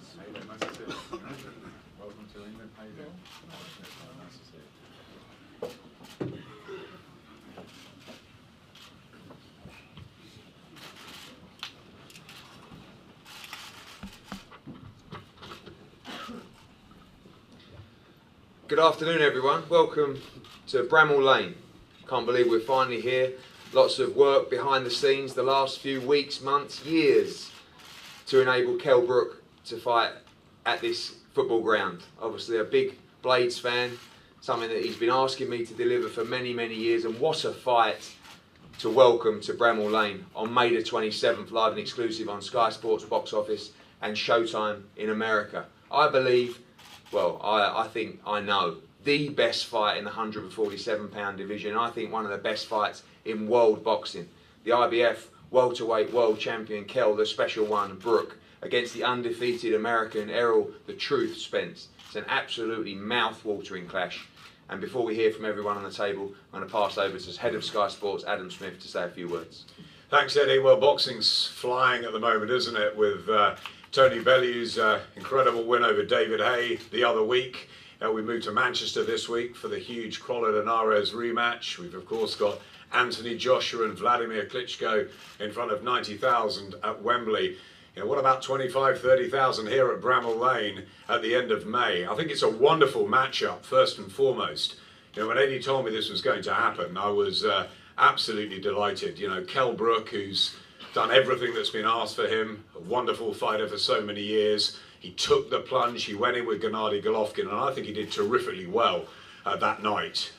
How you doing? Nice to see you. Welcome to England. How you doing? Nice to see you. Good afternoon, everyone. Welcome to Bramall Lane. Can't believe we're finally here. Lots of work behind the scenes the last few weeks, months, years to enable Kell Brook to fight at this football ground. Obviously a big Blades fan, something that he's been asking me to deliver for many, many years, and what a fight to welcome to Bramall Lane on May the 27th, live and exclusive on Sky Sports Box Office and Showtime in America. I believe, well, I think I know, the best fight in the 147-pound division. I think one of the best fights in world boxing. The IBF welterweight world champion Kell, the special one, Brook, against the undefeated American Errol the Truth Spence. It's an absolutely mouth-watering clash. And before we hear from everyone on the table, I'm going to pass over to Head of Sky Sports, Adam Smith, to say a few words. Thanks, Eddie. Well, boxing's flying at the moment, isn't it? With Tony Bellew's incredible win over David Haye the other week. We moved to Manchester this week for the huge Crawler and Ares rematch. We've of course got Anthony Joshua and Vladimir Klitschko in front of 90,000 at Wembley. You know, what about 25, 30,000 here at Bramall Lane at the end of May? I think it's a wonderful matchup, first and foremost. You know, when Eddie told me this was going to happen, I was absolutely delighted. You know, Kell Brook, who's done everything that's been asked for him, a wonderful fighter for so many years. He took the plunge, he went in with Gennady Golovkin, and I think he did terrifically well that night.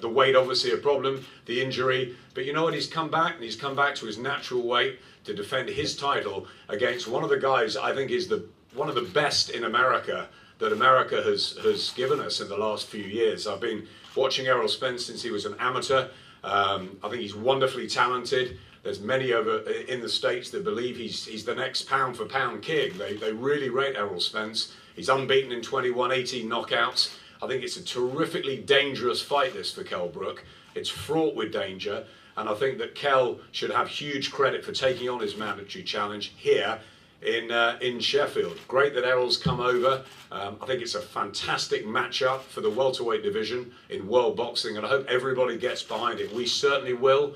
The weight obviously a problem, the injury, but you know what, he's come back, and he's come back to his natural weight to defend his title against one of the guys I think is one of the best in America that America has given us in the last few years. I've been watching Errol Spence since he was an amateur. I think he's wonderfully talented. There's many over in the States that believe he's the next pound for pound king. They really rate Errol Spence. He's unbeaten in 21, 18 knockouts. I think it's a terrifically dangerous fight, this, for Kell Brook. It's fraught with danger, and I think that Kell should have huge credit for taking on his mandatory challenge here in Sheffield. Great that Errol's come over. I think it's a fantastic matchup for the welterweight division in world boxing, and I hope everybody gets behind it. We certainly will.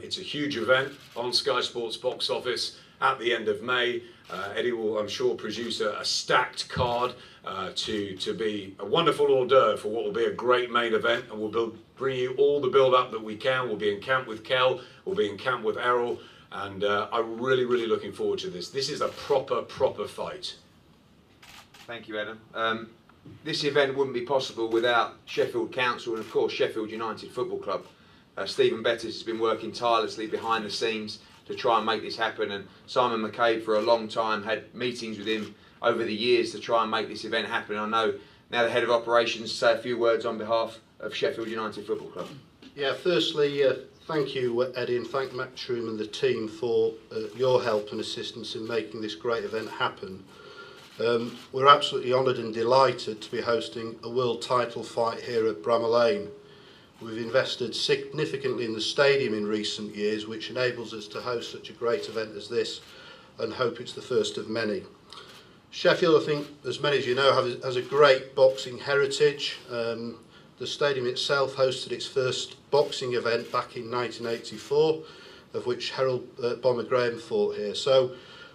It's a huge event on Sky Sports Box Office at the end of May. Eddie will, I'm sure, produce a stacked card to be a wonderful hors d'oeuvre for what will be a great main event, and we'll bring you all the build-up that we can. We'll be in camp with Kell, we'll be in camp with Errol, and I'm really, really looking forward to this. This is a proper fight. Thank you, Adam. This event wouldn't be possible without Sheffield Council and, of course, Sheffield United Football Club. Stephen Bettis has been working tirelessly behind the scenes to try and make this happen, and Simon McCabe for a long time had meetings with him over the years to try and make this event happen. I know now the Head of Operations say a few words on behalf of Sheffield United Football Club. Yeah, firstly, thank you, Eddie, and thank Matchroom and the team for your help and assistance in making this great event happen. We're absolutely honoured and delighted to be hosting a world title fight here at Bramall Lane. We've invested significantly in the stadium in recent years, which enables us to host such a great event as this, and hope it's the first of many. Sheffield, I think, as many as you know, has a great boxing heritage. The stadium itself hosted its first boxing event back in 1984, of which Harold Bomber Graham fought here. So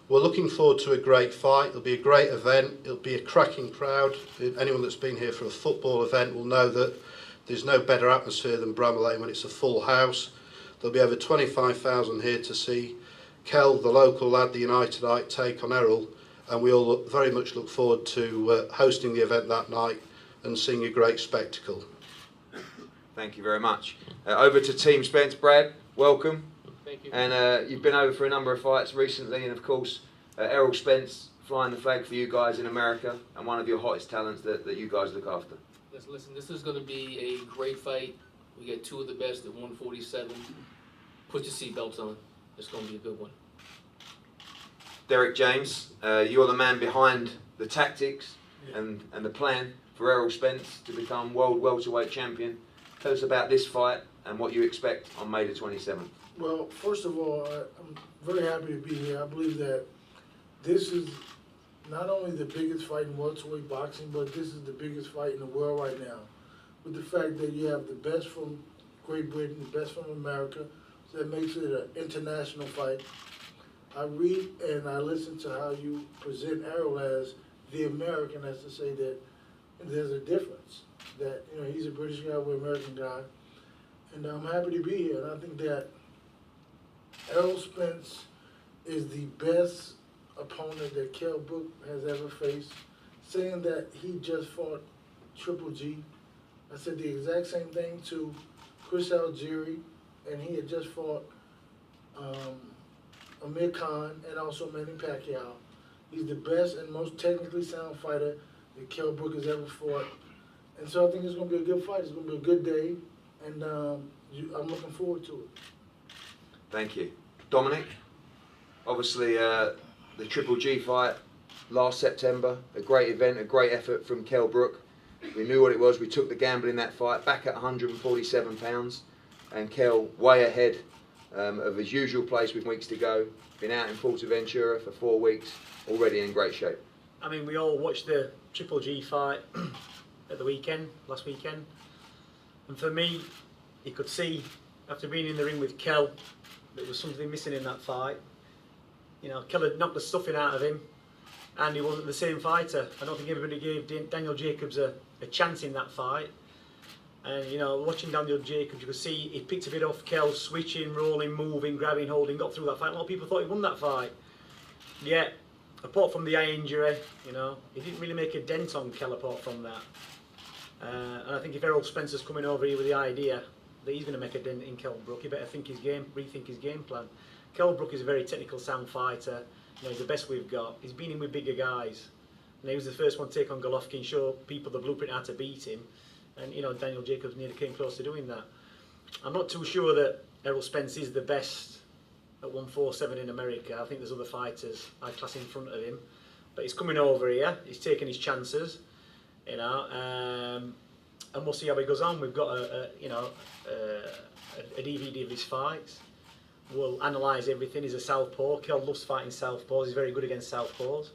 we're looking forward to a great fight. It'll be a great event. It'll be a cracking crowd. Anyone that's been here for a football event will know that there's no better atmosphere than Bramall Lane when it's a full house. There'll be over 25,000 here to see Kell, the local lad, the Unitedite, take on Errol, and we all very much look forward to hosting the event that night and seeing a great spectacle. Thank you very much. Over to Team Spence. Brad, welcome. Thank you. And you've been over for a number of fights recently, and of course Errol Spence flying the flag for you guys in America, and one of your hottest talents that you guys look after. Listen, this is going to be a great fight. We get two of the best at 147. Put your seatbelts on. It's going to be a good one. Derek James, you're the man behind the tactics and the plan for Errol Spence to become world welterweight champion. Tell us about this fight and what you expect on May the 27th. Well, first of all, I'm very happy to be here. I believe that this is not only the biggest fight in welterweight boxing, but this is the biggest fight in the world right now. With the fact that you have the best from Great Britain, the best from America, so that makes it an international fight. I read and I listen to how you present Errol as the American, as to say that there's a difference. That, you know, he's a British guy, we're an American guy. And I'm happy to be here. And I think that Errol Spence is the best opponent that Kell Brook has ever faced. Saying that he just fought Triple G, I said the exact same thing to Chris Algieri, and he had just fought Amir Khan and also Manny Pacquiao. He's the best and most technically sound fighter that Kell Brook has ever fought. And so I think it's going to be a good fight. It's going to be a good day, and I'm looking forward to it. Thank you. Dominic, obviously the Triple G fight last September, a great event, a great effort from Kell Brook. We knew what it was. We took the gamble in that fight, back at 147 pounds, and Kell way ahead of his usual place with weeks to go. Been out in Fuerteventura for 4 weeks, already in great shape. I mean, we all watched the Triple G fight at the last weekend, and for me, you could see after being in the ring with Kell, there was something missing in that fight. You know, Kell had knocked the stuffing out of him, and he wasn't the same fighter. I don't think everybody gave Daniel Jacobs a chance in that fight. And, you know, watching Daniel Jacobs, you could see he picked a bit off Kell, switching, rolling, moving, grabbing, holding, got through that fight. A lot of people thought he won that fight. Yet, apart from the eye injury, you know, he didn't really make a dent on Kell apart from that. And I think if Errol Spence is coming over here with the idea that he's going to make a dent in Kell Brook, he better rethink his game plan. Kell Brook is a very technical, sound fighter. You know, he's the best we've got. He's been in with bigger guys. And he was the first one to take on Golovkin, show people the blueprint how to beat him. And, you know, Daniel Jacobs nearly came close to doing that. I'm not too sure that Errol Spence is the best at 147 in America. I think there's other fighters high class in front of him. But he's coming over here. He's taking his chances, you know. And we'll see how he goes on. We've got a DVD of his fights. We'll analyse everything. He's a southpaw. Kell loves fighting southpaws. He's very good against southpaws.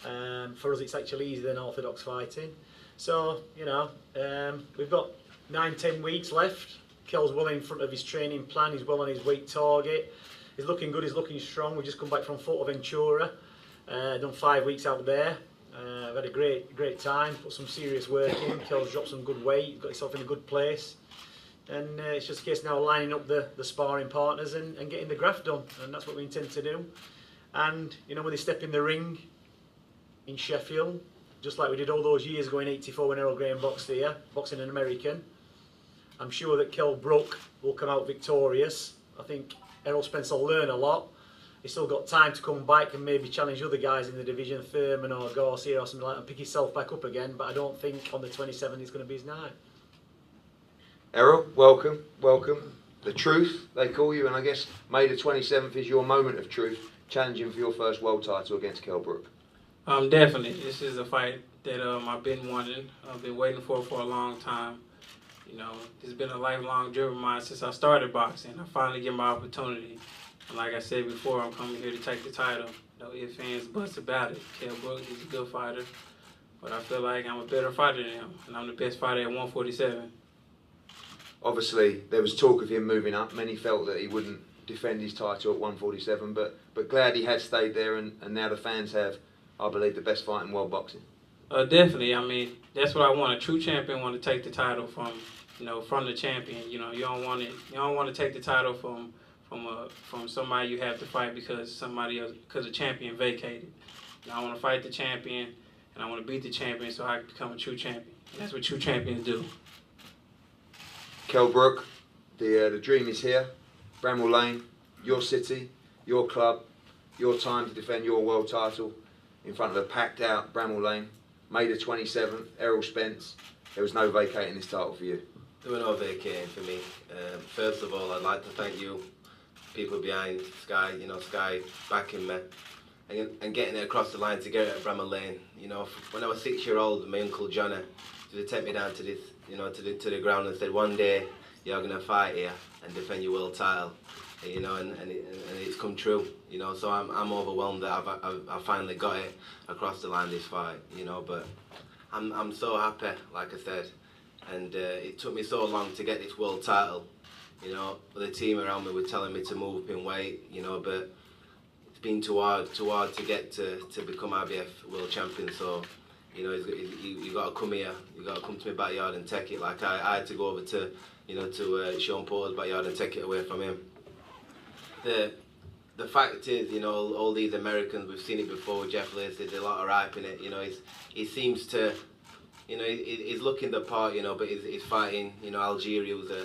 For us, it's actually easier than orthodox fighting. So, you know, we've got 9-10 weeks left. Kell's well in front of his training plan. He's well on his weight target. He's looking good. He's looking strong. We've just come back from Fuerteventura. Done 5 weeks out there. I've had a great time. Put some serious work in. Kell's dropped some good weight. Got himself in a good place. And it's just a case now of lining up the sparring partners and getting the graft done. And that's what we intend to do. And, you know, when they step in the ring in Sheffield, just like we did all those years ago in '84 when Errol Graham boxed here, boxing an American, I'm sure that Kell Brook will come out victorious. I think Errol Spence will learn a lot. He's still got time to come back and maybe challenge other guys in the division, Thurman or Garcia or something like that, and pick himself back up again. But I don't think on the 27th it's going to be his night. Errol, welcome, welcome. The Truth, they call you, and I guess May the 27th is your moment of truth, challenging for your first world title against Kell Brook. Definitely. This is a fight that I've been wanting. I've been waiting for a long time. You know, it's been a lifelong dream of mine since I started boxing. I finally get my opportunity. And like I said before, I'm coming here to take the title. No ifs, ands, buts about it. Kell Brook is a good fighter, but I feel like I'm a better fighter than him, and I'm the best fighter at 147. Obviously, there was talk of him moving up. Many felt that he wouldn't defend his title at 147, but glad he has stayed there, and now the fans have, I believe, the best fight in world boxing. Definitely. I mean, that's what I want. A true champion want to take the title from the champion. You know, you don't want to take the title from somebody you have to fight because a champion vacated. You know, I want to fight the champion, and I want to beat the champion so I can become a true champion. And that's what true champions do. Kell Brook, the dream is here. Bramall Lane, your city, your club, your time to defend your world title in front of a packed out Bramall Lane. May the 27th, Errol Spence. There was no vacating this title for you. There were no vacating for me. First of all, I'd like to thank you, people behind Sky, Sky backing me and getting it across the line to get it at Bramall Lane. You know, when I was 6-year-old, my uncle Johnny did take me down to this, to the ground and said, one day you're gonna fight here and defend your world title. you know, and it's come true, you know. So I'm overwhelmed that I've finally got it across the line this fight, you know. But I'm so happy, like I said, and it took me so long to get this world title, you know. The team around me were telling me to move up in weight, you know, but it's been too hard to get to become IBF world champion. So, you know, you got to come here, you got to come to my backyard and take it. Like I had to go over to, you know, to Sean Porter's backyard and take it away from him. The fact is, you know, all these Americans, we've seen it before with Jeff Lacey, there's a lot of hype in it, you know. He seems to, you know, he's looking the part, you know, but he's fighting, you know, Algeria was a,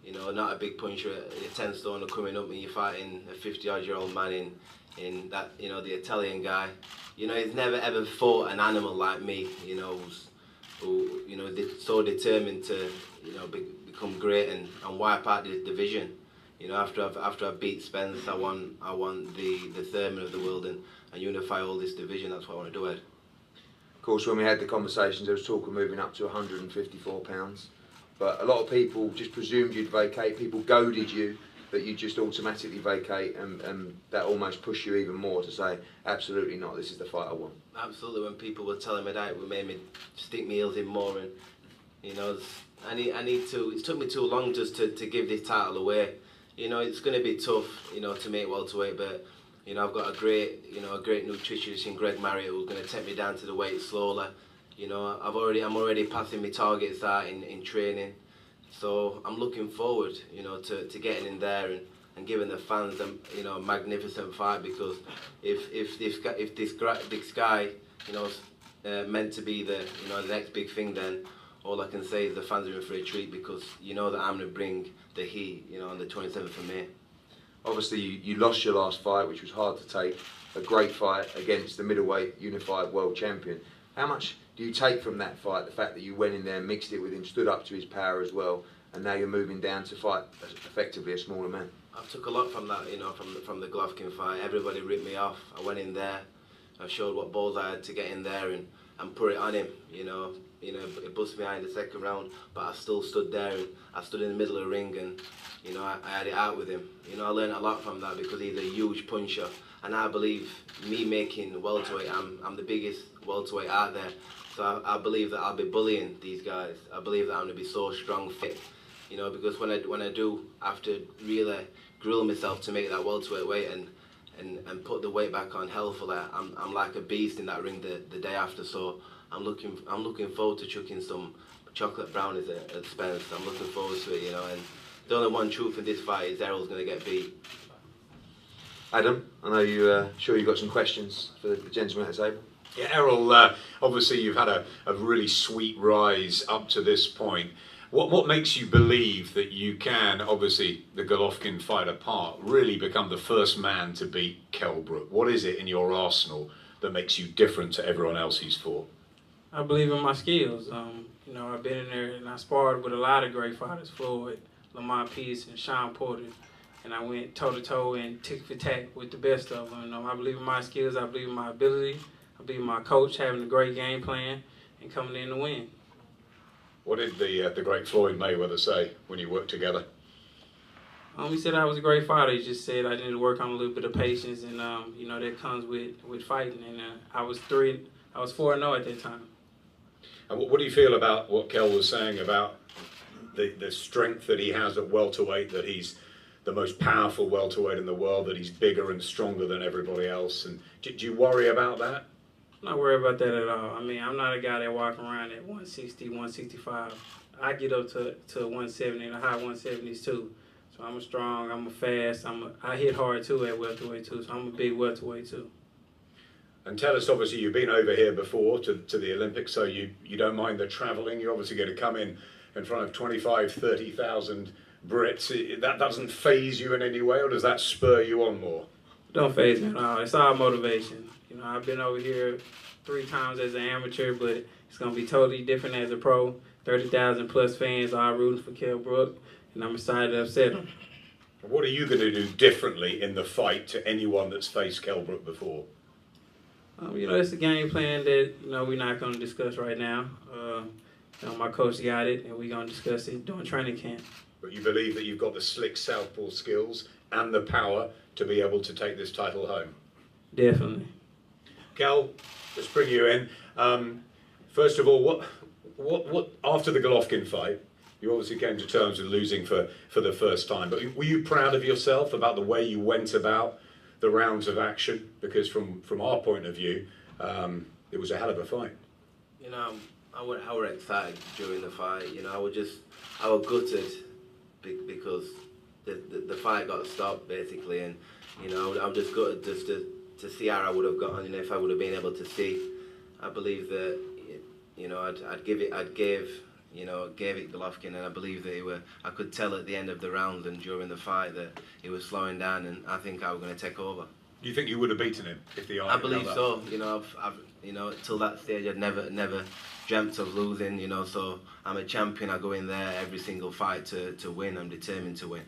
you know, not a big puncher, a 10 stoner coming up, and you're fighting a 50-odd-year-old man in that, you know, the Italian guy. You know, he's never ever fought an animal like me, you know, who you know, so determined to, you know, become great and wipe out the division. You know, after I've beat Spence, I want the Thurman of the world and unify all this division. That's what I want to do, Ed. Of course, when we had the conversations, there was talk of moving up to 154 pounds. But a lot of people just presumed you'd vacate. People goaded you that you just automatically vacate, and that almost pushed you even more to say, absolutely not, this is the fight I want. Absolutely. When people were telling me that, it made me stick my heels in more, and you know, I need to. It took me too long just to give this title away. You know, it's going to be tough, you know, to make welterweight, but you know, I've got a great nutritionist in Greg Marriott who's going to take me down to the weight slowly. You know, I'm already passing my targets out in training, so I'm looking forward, you know, to getting in there and giving the fans a, you know, a magnificent fight, because if this guy, you know, meant to be the, you know, the next big thing, then all I can say is the fans are in for a treat, because you know that I'm going to bring the heat, you know, on the 27th of May. Obviously, you lost your last fight, which was hard to take. A great fight against the middleweight unified world champion. How much do you take from that fight, the fact that you went in there, mixed it with him, stood up to his power as well, and now you're moving down to fight effectively a smaller man? I took a lot from that, you know, from the Golovkin fight. Everybody ripped me off. I went in there, I showed what balls I had to get in there and put it on him, you know. You know, it bust me out in the second round, but I still stood there, and I stood in the middle of the ring, and you know, I had it out with him. You know, I learned a lot from that, because he's a huge puncher, and I believe me making welterweight, I'm the biggest welterweight out there. So I believe that I'll be bullying these guys. I believe that I'm gonna be so strong, fit. You know, because when I do have to really grill myself to make that welterweight weight and put the weight back on healthfully, I'm like a beast in that ring the day after. So I'm looking forward to chucking some chocolate brownies at Spence. I'm looking forward to it, you know. And the only one truth in this fight is Errol's going to get beat. Adam, I know you sure you've got some questions for the gentleman at the table. Yeah, Errol, obviously you've had a really sweet rise up to this point. What makes you believe that you can, obviously the Golovkin fight apart, really become the first man to beat Kell Brook? What is it in your arsenal that makes you different to everyone else he's fought? I believe in my skills. You know, I've been in there and I sparred with a lot of great fighters, Floyd, Lamont Pearce, and Sean Porter, and I went toe-to-toe and tick for tack with the best of them. You know, I believe in my skills, I believe in my ability, I believe in my coach having a great game plan and coming in to win. What did the great Floyd Mayweather say when you worked together? He said I was a great fighter. He just said I needed to work on a little bit of patience, and you know, that comes with fighting. And I was 4-0 at that time. And what do you feel about what Kell was saying about the strength that he has at welterweight, that he's the most powerful welterweight in the world, that he's bigger and stronger than everybody else? And do you worry about that? I'm not worried about that at all. I mean, I'm not a guy that walk around at 160, 165. I get up to 170 and the high 170s too. So I'm strong, I'm fast, I hit hard too at welterweight too, so I'm a big welterweight too. And tell us, obviously you've been over here before to the Olympics, so you don't mind the travelling. You're obviously going to come in front of 25, 30,000 Brits. That doesn't faze you in any way, or does that spur you on more? Don't faze me at all. It's all motivation. You know, I've been over here 3 times as an amateur, but it's going to be totally different as a pro. 30,000 plus fans all rooting for Kell Brook, and I'm excited to upset him. What are you going to do differently in the fight to anyone that's faced Kell Brook before? You know, it's a game plan that, you know, we're not going to discuss right now. You know, my coach got it, and we're going to discuss it during training camp. But you believe that you've got the slick southpaw skills and the power to be able to take this title home. Definitely. Kell, let's bring you in. First of all, what after the Golovkin fight, you obviously came to terms with losing for the first time, but were you proud of yourself about the way you went about the rounds of action? Because from our point of view, it was a hell of a fight. You know, I were excited during the fight. You know, I was gutted because the fight got stopped basically, and you know, I was just gutted just to see how I would have gotten. You know, if I would have been able to see. I believe that, you know, I'd gave it Golovkin, and I believe that I could tell at the end of the round and during the fight that he was slowing down, and I think I was going to take over. Do you think you would have beaten him if the I believe so. You know, I've you know, till that stage I'd never dreamt of losing. You know, so I'm a champion. I go in there every single fight to win. I'm determined to win.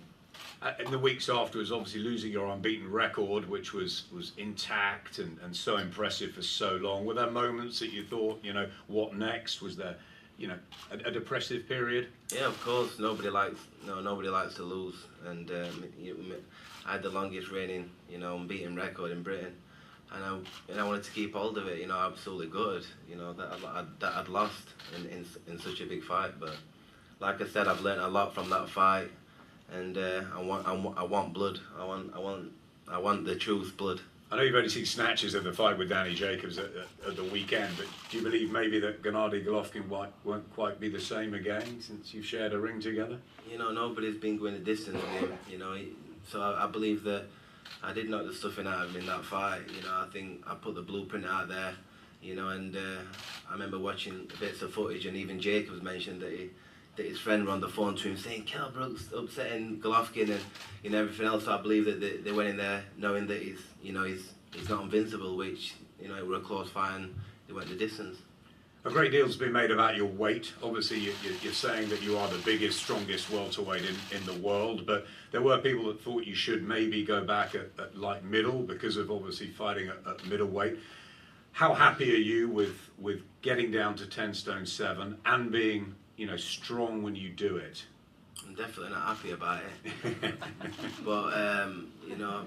In the weeks afterwards, obviously losing your unbeaten record, which was intact and so impressive for so long, were there moments that you thought, you know, what next? Was there, you know, a depressive period? Yeah, of course. Nobody likes to lose, and I had the longest reigning, you know, unbeaten record in Britain, and I wanted to keep hold of it. You know, absolutely good. You know, that I'd lost in such a big fight, but like I said, I've learned a lot from that fight. And I want blood. I want the truth blood. I know you've only seen snatches of the fight with Danny Jacobs at the weekend, but do you believe maybe that Gennady Golovkin won't quite be the same again since you've shared a ring together? You know, nobody's been going the distance with him. You know, so I believe that I did knock the stuffing out of him in that fight. You know, I think I put the blueprint out there. You know, and I remember watching bits of footage, and even Jacobs mentioned that his friend were on the phone to him saying Kell Brook's upsetting Golovkin and, you know, everything else. So I believe that they went in there knowing that he's not invincible, which, you know, it were a close fight and they went the distance. A great deal's been made about your weight. Obviously, you're saying that you are the biggest, strongest welterweight in the world, but there were people that thought you should maybe go back at light middle because of obviously fighting at middleweight. How happy are you with getting down to 10 stone 7 and being, you know, strong when you do it? I'm definitely not happy about it. But you know,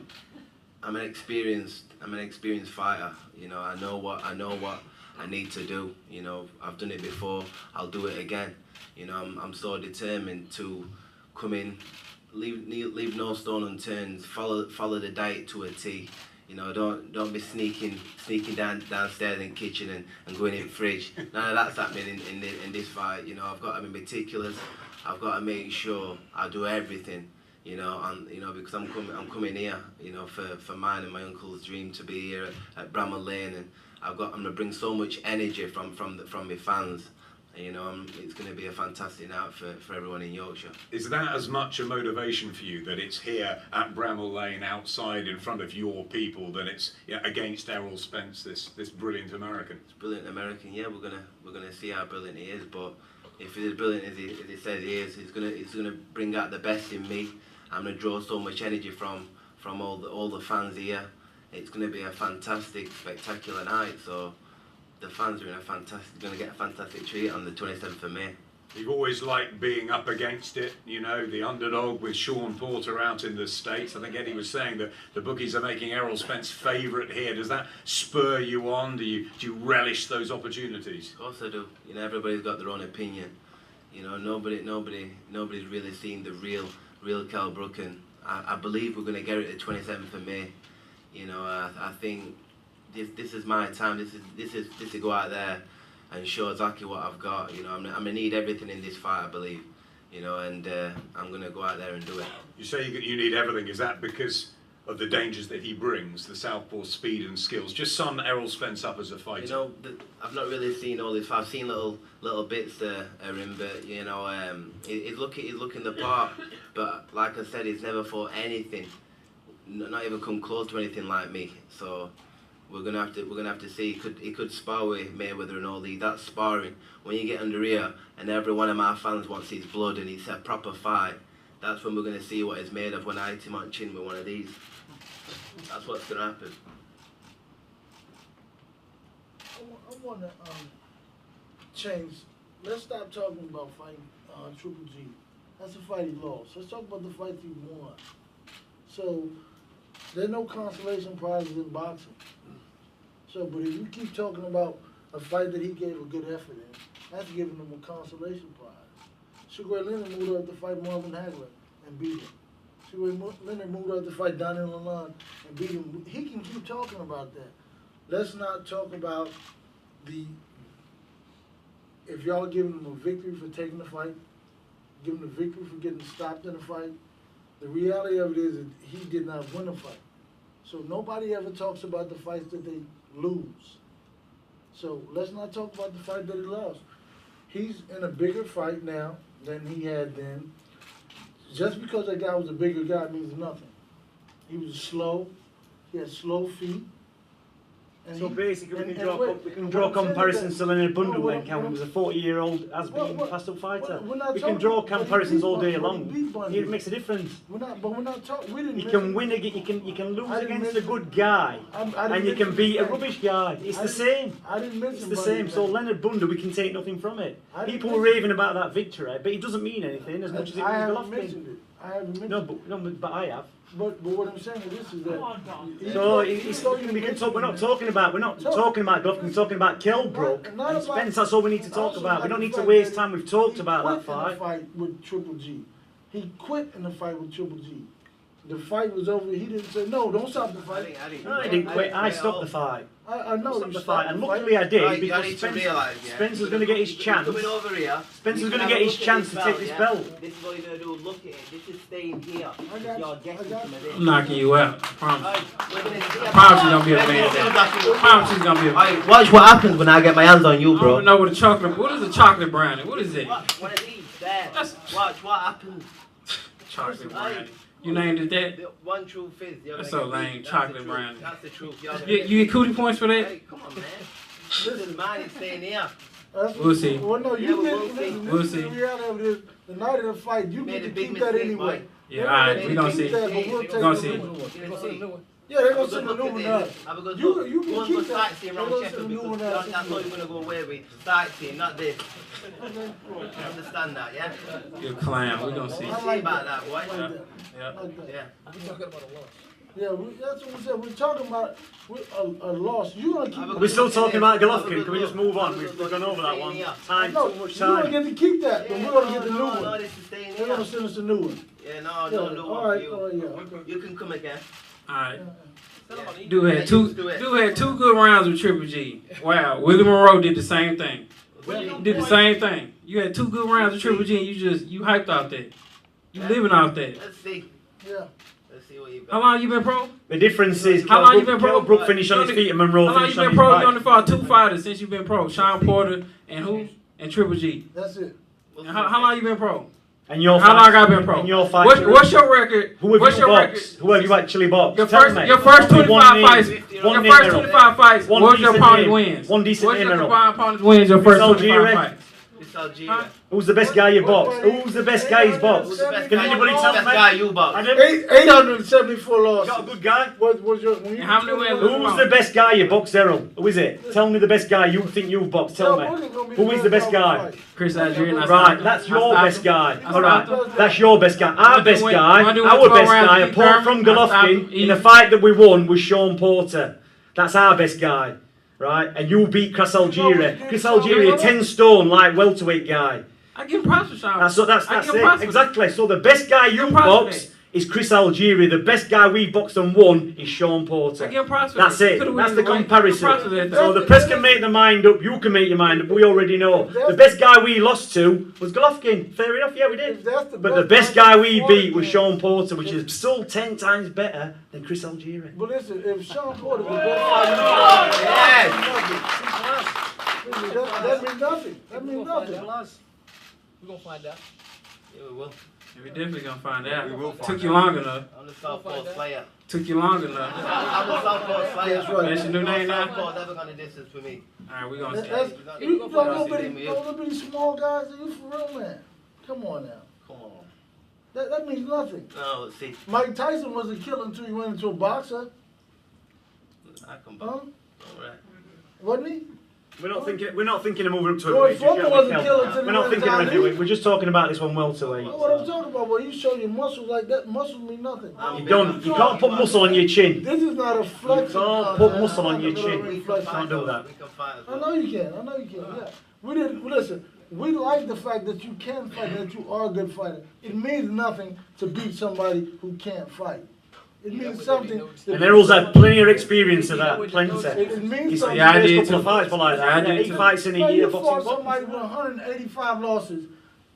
I'm an experienced fighter. You know, I know what I need to do. You know, I've done it before. I'll do it again. You know, I'm so determined to come in, leave no stone unturned. Follow the diet to a T. You know, don't be sneaking downstairs in the kitchen and going in the fridge. None of that's happening in this fight. You know, I've got to be meticulous. I've got to make sure I do everything. You know, and you know, because I'm coming here. You know, for mine and my uncle's dream to be here at Bramall Lane, and I'm gonna bring so much energy from my fans. You know, it's going to be a fantastic night for everyone in Yorkshire. Is that as much a motivation for you that it's here at Bramall Lane outside in front of your people than it's against Errol Spence, this brilliant American? It's brilliant American, yeah. We're gonna see how brilliant he is, but if he's as brilliant as he says he is, he's gonna bring out the best in me. I'm gonna draw so much energy from all the fans here. It's gonna be a fantastic, spectacular night. So. The fans are going to get a fantastic treat on the 27th of May. You've always liked being up against it, you know, the underdog with Sean Porter out in the States. I think Eddie was saying that the bookies are making Errol Spence favourite here. Does that spur you on? Do you relish those opportunities? Of course I do. You know, everybody's got their own opinion. You know, nobody's really seen the real Kell Brook, and I believe we're going to get it the 27th of May. You know, I think. This is my time. This is to go out there and show exactly what I've got. You know, I'm gonna need everything in this fight, I believe. You know, and I'm gonna go out there and do it. You say you need everything. Is that because of the dangers that he brings, the southpaw speed and skills? Just sum Errol Spence up as a fighter. You know, I've not really seen all this. I've seen little bits there, Erin, but you know, he's looking the part. But like I said, he's never fought anything, not even come close to anything like me. So. We're gonna have to see. He could spar with Mayweather and all these. That's sparring. When you get under here and every one of my fans wants his blood and it's a proper fight, that's when we're gonna see what he's made of when I hit him on chin with one of these. That's what's gonna happen. I want to change. Let's stop talking about fighting Triple G. That's a fight he lost. Let's talk about the fight he won. So there's no consolation prizes in boxing. So, but if you keep talking about a fight that he gave a good effort in, that's giving him a consolation prize. Sugar Ray Leonard moved up to fight Marvin Hagler and beat him. Sugar Ray Leonard moved up to fight Daniel Lalonde and beat him. He can keep talking about that. Let's not talk about if y'all giving him a victory for taking the fight, giving him a victory for getting stopped in a fight, the reality of it is that he did not win a fight. So nobody ever talks about the fights that they lose. So let's not talk about the fight that he lost. He's in a bigger fight now than he had then. Just because that guy was a bigger guy means nothing. He was slow. He had slow feet. And So he- basically, we and can draw comparisons to Leonard Bundu No, when Cameron was a 40-year-old has-been Well, passed-up fighter. we're not We can talking- draw but he comparisons beat all day Bundu. long. He beat Bundu. It makes a difference. We're not talking. We didn't. You can win you can lose I didn't against a mention- good guy, I didn't and you can mention beat a that. rubbish guy. It's I the didn't- same. I didn't mention. It's the Bundu, same. So man. Leonard Bundu, we can take nothing from it. I didn't People were mention- raving about that victory, but it doesn't mean anything as much as it I means haven't Golovkin. mentioned it. I haven't mentioned No, it. but I have. But what I'm saying is this is that. So we're not talking about Golovkin. We're talking about Kell Brook Not and about- Spence. That's all we need to talk Also about. We about don't the need to fact waste that time. We've talked he about that quit in the fight. fight with Triple G. He quit in the fight with Triple G. The fight was over. He didn't say no. Don't stop the fight. No, I didn't quit. I stopped the fight. I know Stopped you the stopped fight, and luckily I Right, did you because need to Spence, realise, yeah. Spence was going to get his chance. Coming over here. Spence you was can going to have get a his look at chance to take this yeah? belt. This is what you're going to do. Look at it. This is staying here. got You're you. getting I got some of you. this. I'm knocking you out. I promise. We're gonna see I promise you're gonna be a man. I promise you're gonna be a man. Alright, watch what happens when I get my hands on you, I don't bro. even know what a chocolate. What is a chocolate brownie? What is it? One of these, there. That's- Watch what happens. Chocolate brownie. You named it that? The one true fizz. You're That's gonna so get lame. beat. That's Chocolate the truth. brownie. That's the truth. You're gonna You get get beat. cootie points for that? Hey, come on, man. This is mine. It's staying here. We'll see. Well, no, Yeah, you we'll didn't. see. Listen, We'll this is see. the reality of it is, the night of the fight, you Made get a to big keep that mistake, anyway. boy. Yeah, alright, we gonna see. Keep that, but we'll We take gonna the see. original one. You're gonna see. Yeah, they're gonna Have a send good the new look one at out. this. Have a good You look. can Go and keep go that. sightseeing They're around gonna Sheffield send the new because one out. that's all you're going to go away with. Sightseeing, not this. Understand that, yeah? You're a clown. We gonna see. We'll see about that, boy. Like that. Yeah. Like that. Yeah. Yeah, that's what we said. We're talking about a loss. You're gonna keep. We're still talking about Golovkin. Can we just move on? We've gone over that one. Time, No, too much you're gonna time. get to keep that, but we're gonna get the new No, one. this is staying They're gonna here. send us a new one. Yeah, no, Yeah, don't do all one for right, you. all right, yeah, okay. You can come again. Alright. Yeah. Dude Yeah, had two. you do it. Dude had two good rounds with Triple G. Wow. Willie Monroe did the same thing. Did the same thing. You had two good rounds with Triple G, and you hyped out that. You living out that. Let's see. Yeah. Let's see what you got. How long you been pro? The difference is How long you been pro? Kell Brook finished on his feet and Monroe How long you finished on been his pro? You only back. fought two fighters since you been pro. Sean Porter and who? And Triple G. That's it. And how long you been pro? And your How fight, long I been pro? And your fight. What's your record? Who have What's you your record? boxed? Who have you actually boxed? Your Tell first, me. your first One 25 name. fights. One Your name, first Errol. 25 fights. One What was your decent opponent name. wins? One decent What's name, your Errol. opponent wins? Your first Algieri. 25 fights. It's Algeria. Who's the best guy you boxed? Who's the best guy he's boxed? Who's the best Can guy? anybody Who's tell the me? best guy you boxed? I don't- 874 losses. Got a good guy. What was your? When you How many wins? Who's the best guy you boxed, Errol? Who is it? Tell me the best guy you think you've boxed. Tell me. Who is the best guy? Chris Algieri. Right, that's your best guy. I All right, stopped him. that's your best guy. Our best guy, Wanna do our 12 best rounds guy, each apart term? from I stopped him. Golovkin, in the fight that we won was Sean Porter. That's our best guy, right? And you beat Chris Algieri. Chris Algieri, a 10 stone light welterweight guy. I give him props for Sean. That's I give him props it. for Exactly. So the best guy you props for boxed is Chris Algieri. The best guy we boxed and won is Sean Porter. I give him props for That's that. it. Could've That's won the anyway. comparison. Props for that, So though. the press can make their mind up. You can make your mind up. We already know. The best guy we lost to was Golovkin. Fair enough. Yeah, we did. But the best guy we beat was Sean Porter, which is still 10 times better than Chris Algieri. But listen, if Sean Porter was better that means nothing. That means nothing. We're gonna find out. Yeah, we will. We definitely gonna find out. We will find Took out. you long enough. I'm the Southpaw Slayer. Took you long enough. I'm the Southpaw Slayer. That's right. That's your new name now? Southpaw never gonna distance for me. Alright, we gonna see. That's, Yeah, you we're don't gonna know see bitty, them, yeah. little bitty small guys. You for real, man? Come on now. Come on. That means nothing. No, let's see. Mike Tyson was a killer until he went into a boxer, I come huh? back. Alright. Wasn't he? We're not thinking of moving up to a Roy weight. Foreman wasn't killing till We're not thinking of heavyweight. We're just talking about this one welterweight. That's what I'm talking about. When you show your muscles like that, muscles mean nothing. You can't put muscle on your chin. This is not a flex. You can't put muscle on your chin. You can't do that. I know you can. Yeah. We didn't listen. We like the fact that you can fight, that you are a good fighter. It means nothing to beat somebody who can't fight. It means something. And Errol's had plenty of experience of that. Plenty. It means He's something. had a couple of fights like that. 8 fights in a year. You fought somebody with 185 losses.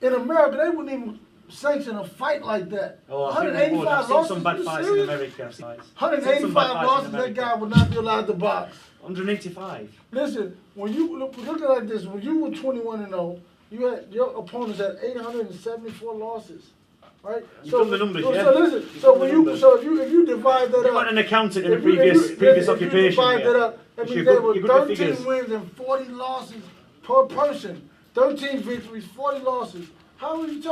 In America, they wouldn't even sanction a fight like that. Oh, I think they would. I've seen some bad fights in America. 185 losses, that guy would not be allowed to box. 185. Listen, when you look at it like this, when you were 21-0, your opponents had 874 losses. Right? You've done the numbers, yeah. So listen, if you divide that up. You weren't an accountant in a previous occupation. If you divide that up, that means there were 13 figures. wins and 40 losses per person. 13 victories, 40 losses. How did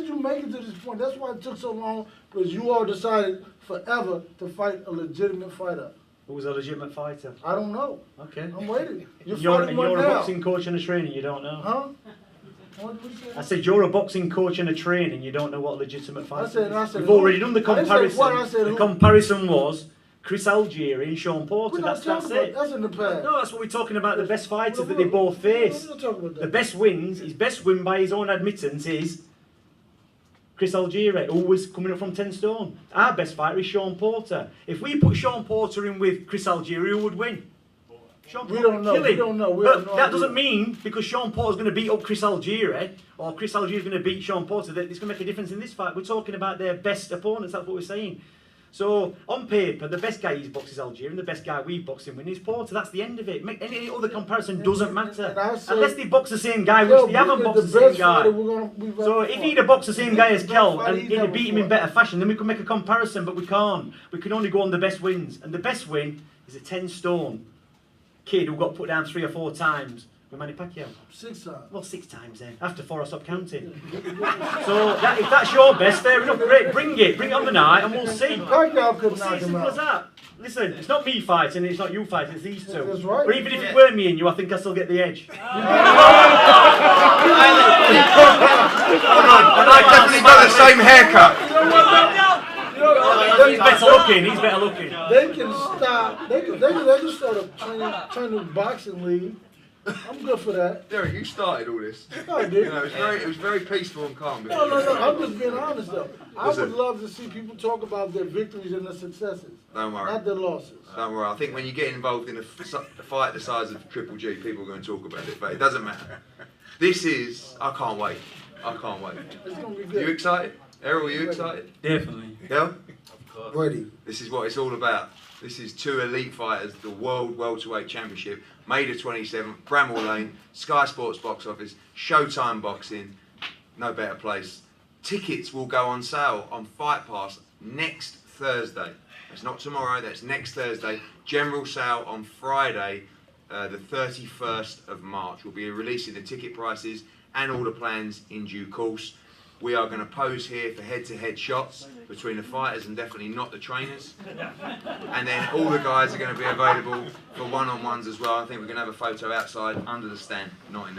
you make it to this point? That's why it took so long, because you all decided forever to fight a legitimate fighter. Who was a legitimate fighter? I don't know. Okay. I'm waiting. You're a boxing coach and a trainer, you don't know. Huh? I said you're a boxing coach and a trainer and you don't know what a legitimate fighter is. I said We've already done the comparison. I said the comparison was Chris Algieri and Sean Porter. That's it. That's in the past. No, that's what we're talking about. The best fighters that they both face. We're not talking about that. The best wins, his best win by his own admittance is Chris Algieri, who was coming up from 10 stone. Our best fighter is Sean Porter. If we put Sean Porter in with Chris Algieri, who would win? We don't know. We don't know. But that doesn't mean because Sean Porter's going to beat up Chris Algieri or Chris Algieri's going to beat Sean Porter that it's going to make a difference in this fight. We're talking about their best opponents. That's what we're saying. So on paper, the best guy he's boxed is Algieri, and the best guy we've boxed him with is Porter. That's the end of it. Any other comparison doesn't matter unless they box the same guy, which they haven't boxed the same guy. So if he'd have boxed the same guy as Kell and he'd have beat him in better fashion, then we could make a comparison. But we can't. We can only go on the best wins, and the best win is a 10 stone kid who got put down 3 or 4 times with Manny Pacquiao. 6 times. Well, 6 times then. After 4 I stopped counting. So if that's your best, fair enough. Great, bring it on the night and we'll see. Pacquiao could knock him Simple out. as that. Listen, it's not me fighting, it's not you fighting, it's these two. That's right. Or even if it were me and you, I think I still get the edge. And I definitely got the same haircut. He's better looking. He's better looking. They can stop. They can start a training boxing league. I'm good for that. Derek, you started all this. I did. You know, it was very peaceful and calm. No. I'm just being honest though. I would love to see people talk about their victories and their successes, Don't worry. not their losses. Don't worry. I think when you get involved in a fight the size of Triple G, people are going to talk about it, but it doesn't matter. This is. I can't wait. It's gonna be You good. excited? Errol, are you excited? Definitely. Yeah? Ready. This is what it's all about. This is 2 elite fighters, the World Welterweight Championship, May the 27th, Bramall Lane, Sky Sports box office, Showtime Boxing, no better place. Tickets will go on sale on Fight Pass next Thursday. That's not tomorrow, that's next Thursday. General sale on Friday, the 31st of March. We'll be releasing the ticket prices and all the plans in due course. We are going to pose here for head-to-head shots between the fighters and definitely not the trainers. And then all the guys are going to be available for one-on-ones as well. I think we're going to have a photo outside under the stand, not in the